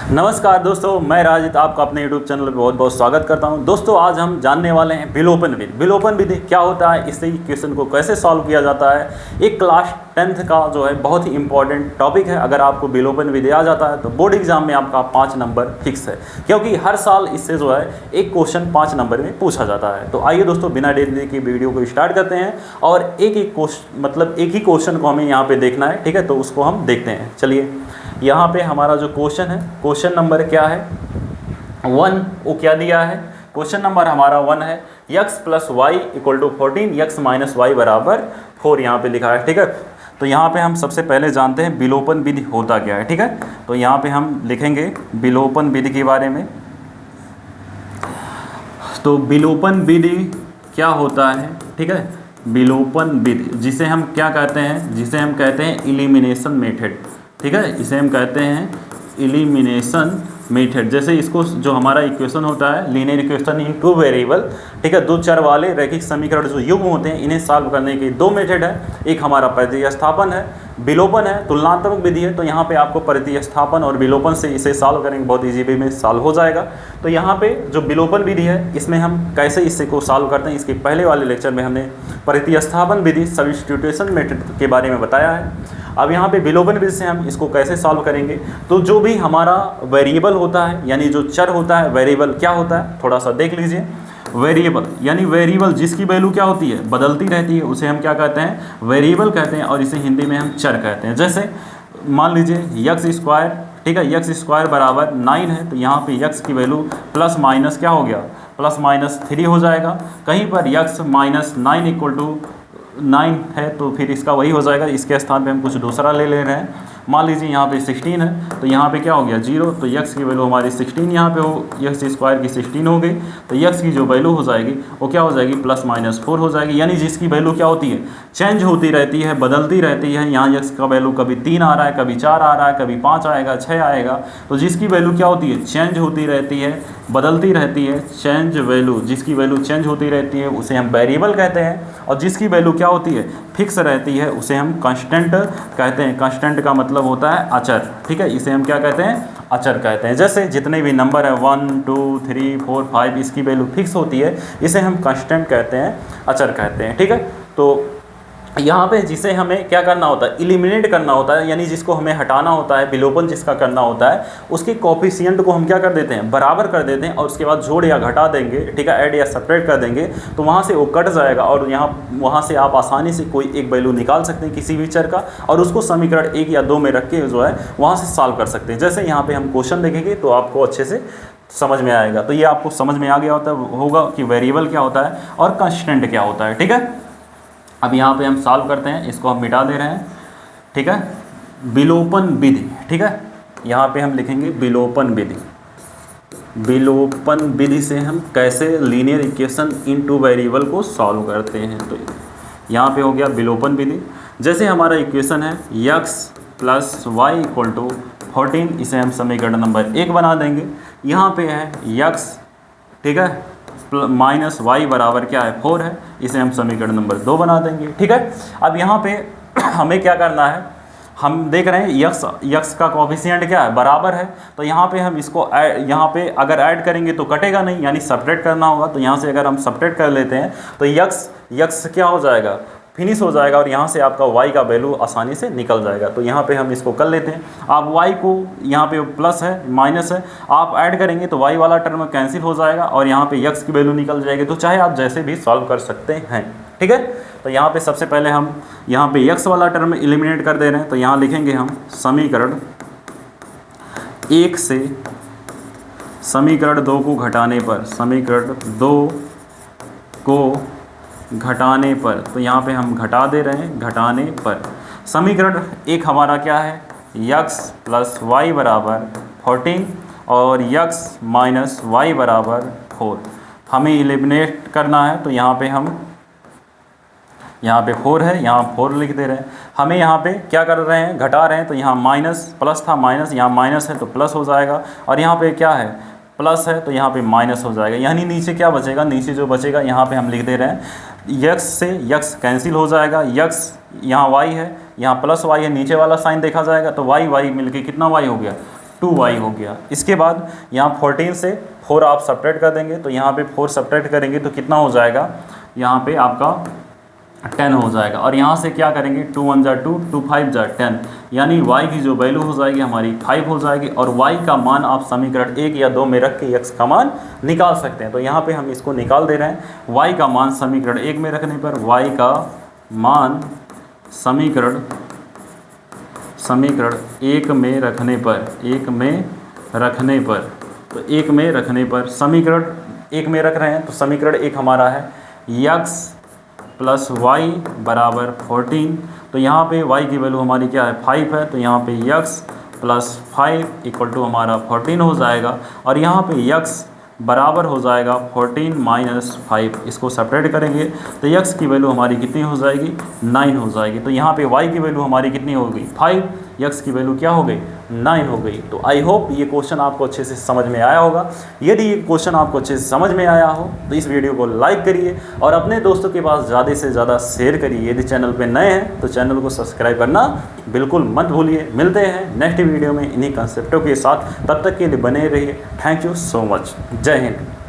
नमस्कार दोस्तों, मैं राजित आपका अपने YouTube चैनल पर बहुत बहुत स्वागत करता हूं। दोस्तों आज हम जानने वाले हैं विलोपन विधि। विलोपन विधि क्या होता है, इस क्वेश्चन को कैसे सॉल्व किया जाता है। एक क्लास 10th का जो है बहुत ही इंपॉर्टेंट टॉपिक है। अगर आपको विलोपन विधि आ जाता है तो बोर्ड एग्जाम में आपका 5 नंबर फिक्स है, क्योंकि हर साल इससे जो है एक क्वेश्चन 5 नंबर में पूछा जाता है। तो आइए दोस्तों बिना देरी की वीडियो को स्टार्ट करते हैं और एक ही क्वेश्चन को हमें यहाँ पे देखना है, ठीक है। तो उसको हम देखते हैं। चलिए यहाँ पे हमारा जो क्वेश्चन है, क्वेश्चन नंबर क्या है 1। वो क्या दिया है, क्वेश्चन नंबर हमारा 1 है। x + y = 14, x - y = 4 यहाँ पे लिखा है, ठीक है। तो यहाँ पे हम सबसे पहले जानते हैं विलोपन विधि होता क्या है, ठीक है। तो यहाँ पे हम लिखेंगे विलोपन विधि के बारे में। तो विलोपन विधि क्या होता है, ठीक है। विलोपन विधि जिसे हम क्या कहते हैं, जिसे हम कहते हैं एलिमिनेशन मेथड, ठीक है। इसे हम कहते हैं एलिमिनेशन मेथड। जैसे इसको जो हमारा इक्वेशन होता है लीनियर इक्वेशन इन 2 वेरिएबल, ठीक है, 2 चर वाले रैखिक समीकरण जो युग्म होते हैं, इन्हें सॉल्व करने के 2 मेथड है। एक हमारा प्रतिस्थापन है, विलोपन है, तुलनात्मक विधि है। तो यहाँ पे आपको प्रतिस्थापन और विलोपन से इसे सॉल्व करेंगे, बहुत ईजी वे में सॉल्व हो जाएगा। तो यहाँ पे जो विलोपन विधि है, इसमें हम कैसे इससे को सॉल्व करते हैं, इसके पहले वाले लेक्चर में हमने प्रतिस्थापन विधि सब्स्टिट्यूशन मेथड के बारे में बताया है। अब यहाँ पे विलोपन विधि से हम इसको कैसे सॉल्व करेंगे। तो जो भी हमारा वेरिएबल होता है, यानी जो चर होता है, वेरिएबल क्या होता है थोड़ा सा देख लीजिए। वेरिएबल यानी वेरिएबल जिसकी वैल्यू क्या होती है, बदलती रहती है, उसे हम क्या कहते हैं, वेरिएबल कहते हैं। और इसे हिंदी में हम चर कहते हैं। जैसे मान लीजिए x², ठीक है, x² = 9 है। तो यहाँ पे x की वैल्यू प्लस माइनस क्या हो गया, +-3 हो जाएगा। कहीं पर x - 9 = 9 है तो फिर इसका वही हो जाएगा। इसके स्थान पे हम कुछ दूसरा ले रहे हैं। मान लीजिए यहाँ पे 16 है, तो यहाँ पे क्या हो गया 0। तो x की वैल्यू हमारी 16 यहाँ पे हो, x² की 16 हो गई। तो x की जो वैल्यू हो जाएगी वो क्या हो जाएगी, +-4 हो जाएगी। यानी जिसकी वैल्यू क्या होती है, चेंज होती रहती है, बदलती रहती है। यहाँ x का वैल्यू कभी 3 आ रहा है, कभी 4 आ रहा है, कभी 5 आएगा, 6 आएगा। तो जिसकी वैल्यू क्या होती है, चेंज होती रहती है, बदलती रहती है। चेंज वैल्यू, जिसकी वैल्यू चेंज होती रहती है उसे हम वेरिएबल कहते हैं। और जिसकी वैल्यू क्या होती है, फिक्स रहती है, उसे हम कांस्टेंट कहते हैं। कांस्टेंट का मतलब होता है अचर, ठीक है। इसे हम क्या कहते हैं, अचर कहते हैं। जैसे जितने भी नंबर है 1 2 3 4 5 इसकी वैल्यू फिक्स होती है, इसे हम कांस्टेंट कहते हैं, अचर कहते हैं, ठीक है। तो यहाँ पे जिसे हमें क्या करना होता है, एलिमिनेट करना होता है, यानी जिसको हमें हटाना होता है, विलोपन जिसका करना होता है, उसके कोफिशिएंट को हम क्या कर देते हैं, बराबर कर देते हैं। और उसके बाद जोड़ या घटा देंगे, ठीक है, ऐड या सब्ट्रैक्ट कर देंगे। तो वहाँ से वो कट जाएगा और वहाँ से आप आसानी से कोई एक वैल्यू निकाल सकते हैं किसी भी चर का, और उसको समीकरण 1 या 2 में रख के जो है वहाँ से सॉल्व कर सकते हैं। जैसे यहाँ पर हम क्वेश्चन देखेंगे तो आपको अच्छे से समझ में आएगा। तो ये आपको समझ में आ गया होगा कि वेरिएबल क्या होता है और कांस्टेंट क्या होता है, ठीक है। अब यहाँ पे हम सॉल्व करते हैं, इसको हम मिटा दे रहे हैं, ठीक है। विलोपन विधि, ठीक है, यहाँ पे हम लिखेंगे विलोपन विधि। विलोपन विधि से हम कैसे लीनियर इक्वेशन इन 2 वेरिएबल को सॉल्व करते हैं। तो यहाँ पे हो गया विलोपन विधि। जैसे हमारा इक्वेशन है x + y = 14, इसे हम समीकरण नंबर 1 बना देंगे। यहाँ पे है x, ठीक है, -y = क्या है, 4 है, इसे हम समीकरण नंबर 2 बना देंगे, ठीक है। अब यहाँ पे हमें क्या करना है, हम देख रहे हैं x का कोफिशिएंट क्या है, बराबर है। तो यहाँ पे हम इसको यहाँ पे अगर ऐड करेंगे तो कटेगा नहीं, यानी सब्ट्रैक्ट करना होगा। तो यहाँ से अगर हम सब्ट्रैक्ट कर लेते हैं तो x क्या हो जाएगा, फिनिश हो जाएगा, और यहाँ से आपका y का वैल्यू आसानी से निकल जाएगा। तो यहाँ पे हम इसको कर लेते हैं। आप y को यहाँ पे प्लस है, माइनस है, आप ऐड करेंगे तो y वाला टर्म कैंसिल हो जाएगा और यहाँ पे x की वैल्यू निकल जाएगी। तो चाहे आप जैसे भी सॉल्व कर सकते हैं, ठीक है। तो यहाँ पे सबसे पहले हम यहाँ पे x वाला टर्म एलिमिनेट कर दे रहे हैं। तो यहाँ लिखेंगे हम समीकरण 1 से समीकरण 2 को घटाने पर, समीकरण 2 को घटाने पर, तो यहाँ पे हम घटा दे रहे हैं, घटाने पर समीकरण 1 हमारा क्या है, x + y = 14 और x - y = 4 हमें एलिमिनेट करना है। तो यहाँ पे हम, यहाँ पे 4 है, यहाँ 4 लिख दे रहे हैं। हमें यहाँ पे क्या कर रहे हैं, घटा रहे हैं। तो यहाँ माइनस, प्लस था माइनस, यहाँ माइनस है तो प्लस हो जाएगा, और यहाँ पे क्या है, प्लस है तो यहाँ पे माइनस हो जाएगा। यानी नीचे क्या बचेगा, नीचे जो बचेगा यहाँ पे हम लिख दे रहे हैं x से x कैंसिल हो जाएगा, x यहाँ y है, यहाँ +y है, नीचे वाला साइन देखा जाएगा तो y मिलके कितना y हो गया, 2y हो गया। इसके बाद यहाँ 14 से 4 आप सब्ट्रैक्ट कर देंगे, तो यहाँ पे 4 सब्ट्रैक्ट करेंगे तो कितना हो जाएगा, यहाँ पे आपका 10 हो जाएगा। और यहाँ से क्या करेंगे, 2 1 जा 2, 2 5 जा 10, यानी y की जो वैल्यू हो जाएगी हमारी 5 हो जाएगी। और y का मान आप समीकरण 1 या 2 में रख के x का मान निकाल सकते हैं। तो यहाँ पे हम इसको निकाल दे रहे हैं। y का मान समीकरण 1 में रखने पर, y का मान समीकरण 1 में रखने पर, 1 में रखने पर, तो 1 में रखने पर समीकरण 1 में रख रहे हैं, तो समीकरण 1 हमारा है x प्लस वाई बराबर 14। तो यहाँ पे y की वैल्यू हमारी क्या है, 5 है, तो यहाँ पे x प्लस 5 इक्वल टू हमारा 14 हो जाएगा। और यहाँ पे x बराबर हो जाएगा 14 माइनस 5, इसको सेपरेट करेंगे तो x की वैल्यू हमारी कितनी हो जाएगी, 9 हो जाएगी। तो यहाँ पे y की वैल्यू हमारी कितनी हो गई, 5, x की वैल्यू क्या हो गई, 9 हो गई। तो आई होप ये क्वेश्चन आपको अच्छे से समझ में आया होगा। यदि ये क्वेश्चन आपको अच्छे से समझ में आया हो तो इस वीडियो को लाइक करिए और अपने दोस्तों के पास ज़्यादा से ज़्यादा शेयर करिए। यदि चैनल पे नए हैं तो चैनल को सब्सक्राइब करना बिल्कुल मत भूलिए। मिलते हैं नेक्स्ट वीडियो में इन्हीं कंसेप्टों के साथ, तब तक के लिए बने रहिए। Thank you so much. जय हिंद।